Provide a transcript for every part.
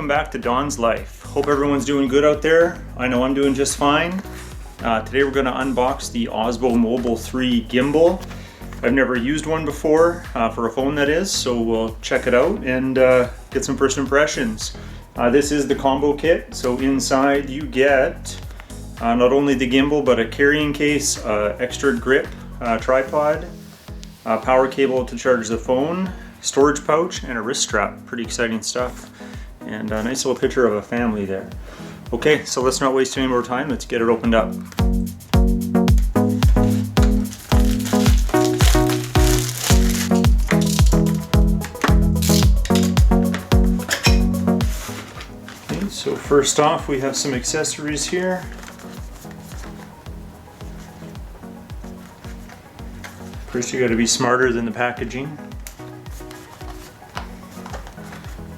welcome back to Don's Life. Hope everyone's doing good out there. I know I'm doing just fine. Today we're going to unbox the OSMO Mobile 3 gimbal. I've never used one before, for a phone that is, so we'll check it out and get some first impressions. This is the combo kit, so inside you get not only the gimbal but a carrying case, extra grip tripod, power cable to charge the phone, storage pouch, and a wrist strap. Pretty exciting stuff. And a nice little picture of a family there. Okay, so let's not waste any more time. Let's get it opened up. Okay, so first off, we have some accessories here. First, you got to be smarter than the packaging,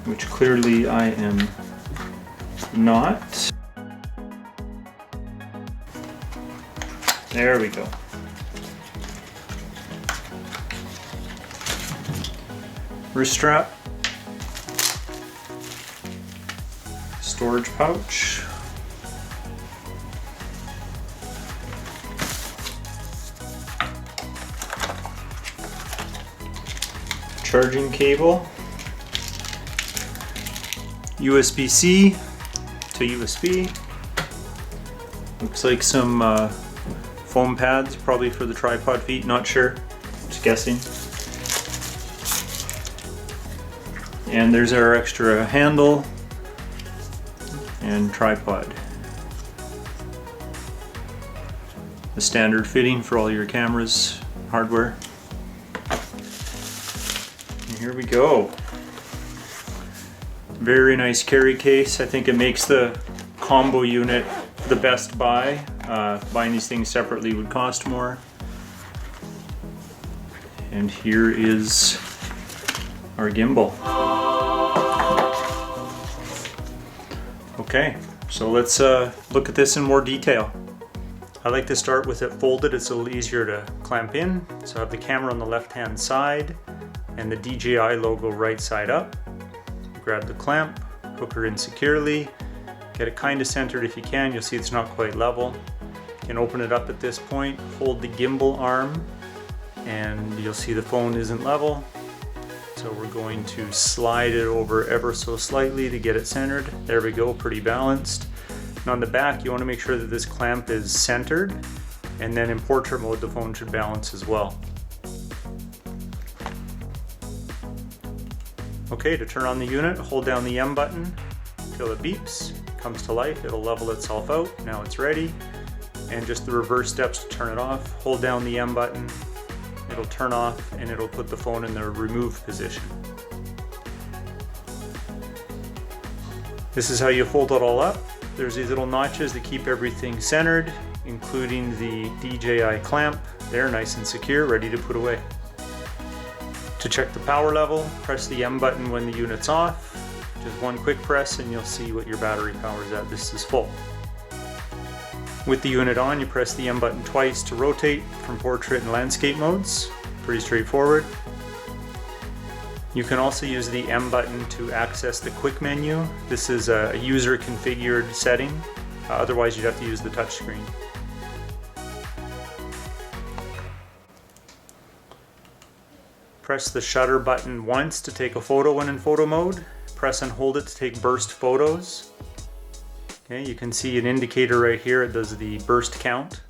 which clearly I am not. There we go. Wrist strap, storage pouch, charging cable, USB-C to USB. Looks like some foam pads, probably for the tripod feet, not sure, just guessing. And there's our extra handle and tripod. The standard fitting for all your cameras, hardware. And here we go. Very nice carry case. I think it makes the combo unit the best buy. Buying these things separately would cost more. And here is our gimbal. Okay, so let's look at this in more detail. I like to start with it folded. It's a little easier to clamp in. So I have the camera on the left-hand side and the DJI logo right side up. Grab the clamp, hook her in securely, get it kind of centered if you can. You'll see it's not quite level. You can open it up at this point, hold the gimbal arm, and you'll see the phone isn't level. So we're going to slide it over ever so slightly to get it centered. There we go, pretty balanced. And on the back, you want to make sure that this clamp is centered, and then in portrait mode, the phone should balance as well. Okay, to turn on the unit, hold down the M button till it beeps, comes to life, it'll level itself out. Now it's ready. And just the reverse steps to turn it off. Hold down the M button, it'll turn off, and it'll put the phone in the remove position. This is how you fold it all up. There's these little notches that keep everything centered, including the DJI clamp. They're nice and secure, ready to put away. To check the power level, press the M button when the unit's off. Just one quick press and you'll see what your battery power is at. This is full. With the unit on, you press the M button twice to rotate from portrait and landscape modes. Pretty straightforward. You can also use the M button to access the quick menu. This is a user configured setting. Otherwise you'd have to use the touchscreen. Press the shutter button once to take a photo when in photo mode. Press and hold it to take burst photos. Okay, you can see an indicator right here. It does the burst count.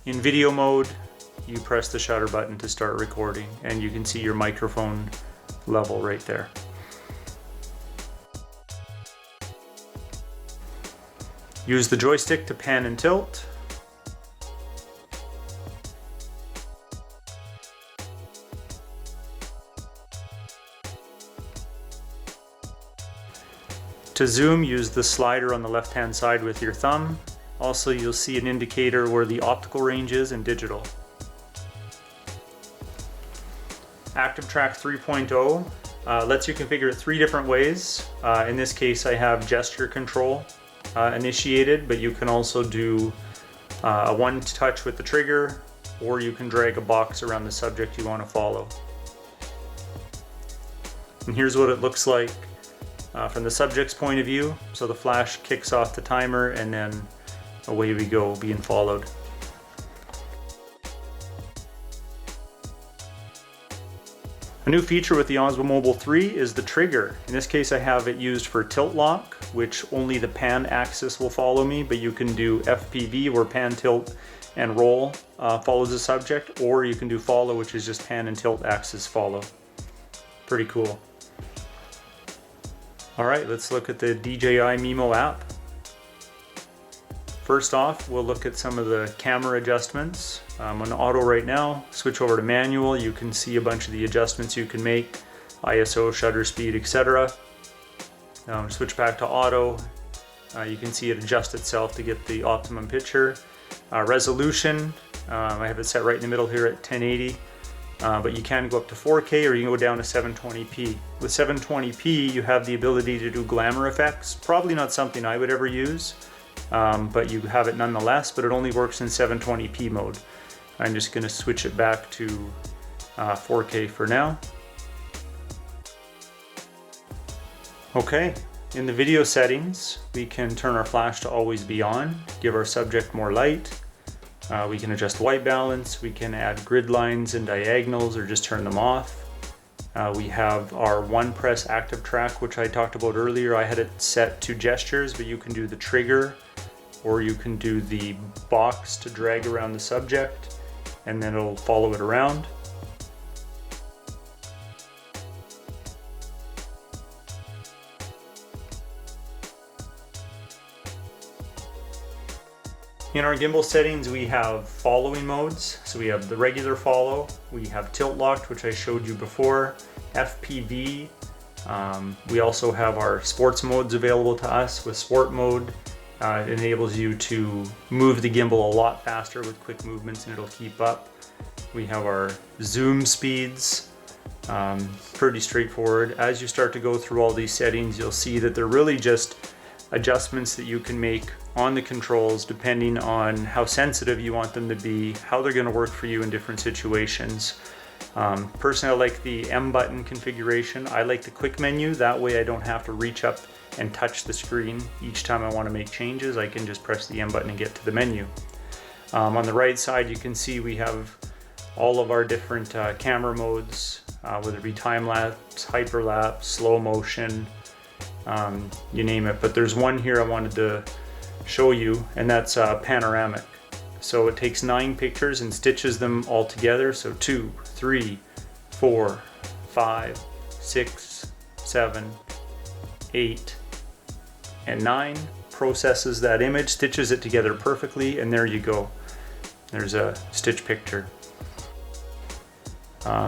In video mode, you press the shutter button to start recording, and you can see your microphone level right there. Use the joystick to pan and tilt. To zoom, use the slider on the left-hand side with your thumb. Also, you'll see an indicator where the optical range is in digital. Active Track 3.0 lets you configure it 3 different ways. In this case, I have gesture control initiated, but you can also do a one touch with the trigger, or you can drag a box around the subject you want to follow. And here's what it looks like from the subject's point of view. So the flash kicks off the timer and then away we go, being followed. A new feature with the Osmo Mobile 3 is the trigger. In this case I have it used for tilt lock, which only the pan axis will follow me, but you can do FPV, where pan, tilt, and roll follows the subject, or you can do follow, which is just pan and tilt axis follow. Pretty cool. Alright, let's look at the DJI Mimo app. First off, we'll look at some of the camera adjustments. I'm on auto right now. Switch over to manual. You can see a bunch of the adjustments you can make, ISO, shutter speed, etc. Switch back to auto. You can see it adjust itself to get the optimum picture. Resolution, I have it set right in the middle here at 1080. But you can go up to 4K or you can go down to 720p. With 720p, you have the ability to do glamour effects. Probably not something I would ever use. But you have it nonetheless, but it only works in 720p mode. I'm just going to switch it back to 4K for now. Okay, in the video settings, we can turn our flash to always be on, give our subject more light. We can adjust white balance, we can add grid lines and diagonals or just turn them off. We have our one press active track, which I talked about earlier. I had it set to gestures, but you can do the trigger, or you can do the box to drag around the subject, and then it'll follow it around. In our gimbal settings, we have following modes. So we have the regular follow, we have tilt locked, which I showed you before, FPV. We also have our sports modes available to us. With sport mode, it enables you to move the gimbal a lot faster with quick movements and it'll keep up. We have our zoom speeds, pretty straightforward. As you start to go through all these settings, you'll see that they're really just adjustments that you can make on the controls depending on how sensitive you want them to be, how they're going to work for you in different situations. Personally, I like the M button configuration. I like the quick menu. That way I don't have to reach up and touch the screen each time I want to make changes. I can just press the M button and get to the menu. On the right side, you can see we have all of our different camera modes, whether it be time-lapse, hyperlapse, slow motion, you name it. But there's one here I wanted to show you, and that's panoramic. So it takes 9 pictures and stitches them all together. So 2, 3, 4, 5, 6, 7, 8, and 9. Processes that image, stitches it together perfectly, and there you go. There's a stitch picture.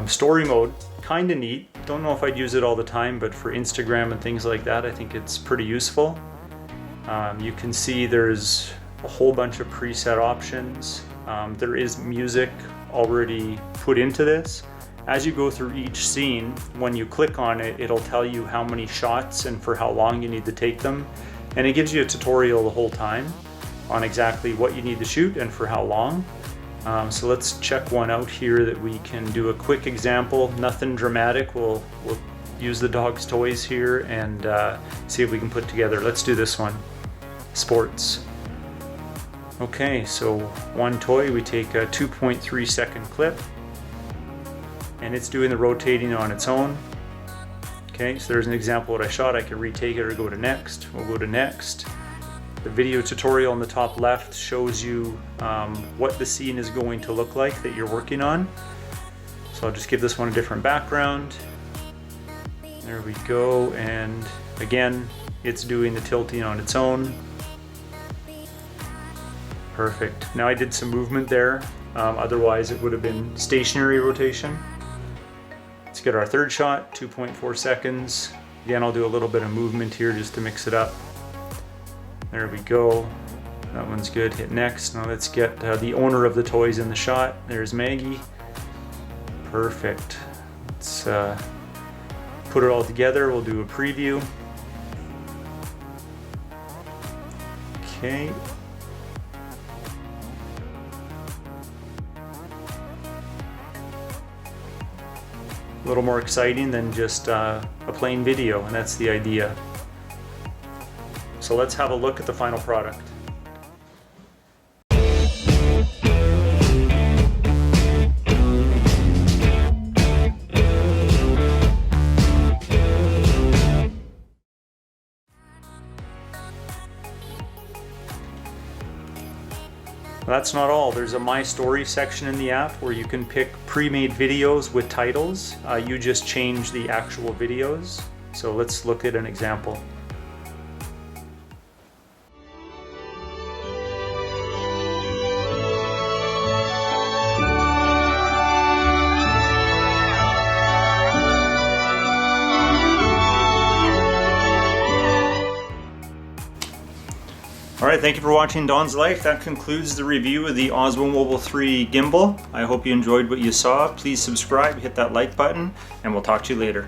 Story mode, kind of neat. Don't know if I'd use it all the time, but for Instagram and things like that, I think it's pretty useful. You can see there's a whole bunch of preset options. There is music already put into this. As you go through each scene, when you click on it, it'll tell you how many shots and for how long you need to take them. And it gives you a tutorial the whole time on exactly what you need to shoot and for how long. So let's check one out here that we can do a quick example. Nothing dramatic. We'll use the dog's toys here and see if we can put together. Let's do this one. Sports. Okay, so one toy, we take a 2.3 second clip and it's doing the rotating on its own. Okay, so there's an example of what I shot. I can retake it or go to next. We'll go to next. The video tutorial on the top left shows you what the scene is going to look like that you're working on. So I'll just give this one a different background. There we go, and again, it's doing the tilting on its own. Perfect. Now I did some movement there, otherwise it would have been stationary rotation. Let's get our third shot, 2.4 seconds. Again, I'll do a little bit of movement here just to mix it up. There we go. That one's good. Hit next. Now let's get the owner of the toys in the shot. There's Maggie. Perfect. Let's put it all together. We'll do a preview. Okay. a little more exciting than just a plain video, and that's the idea. So let's have a look at the final product. That's not all. There's a My Story section in the app where you can pick pre-made videos with titles. You just change the actual videos. So let's look at an example. Alright, thank you for watching Don's Life. That concludes the review of the Osmo Mobile 3 Gimbal. I hope you enjoyed what you saw. Please subscribe, hit that like button, and we'll talk to you later.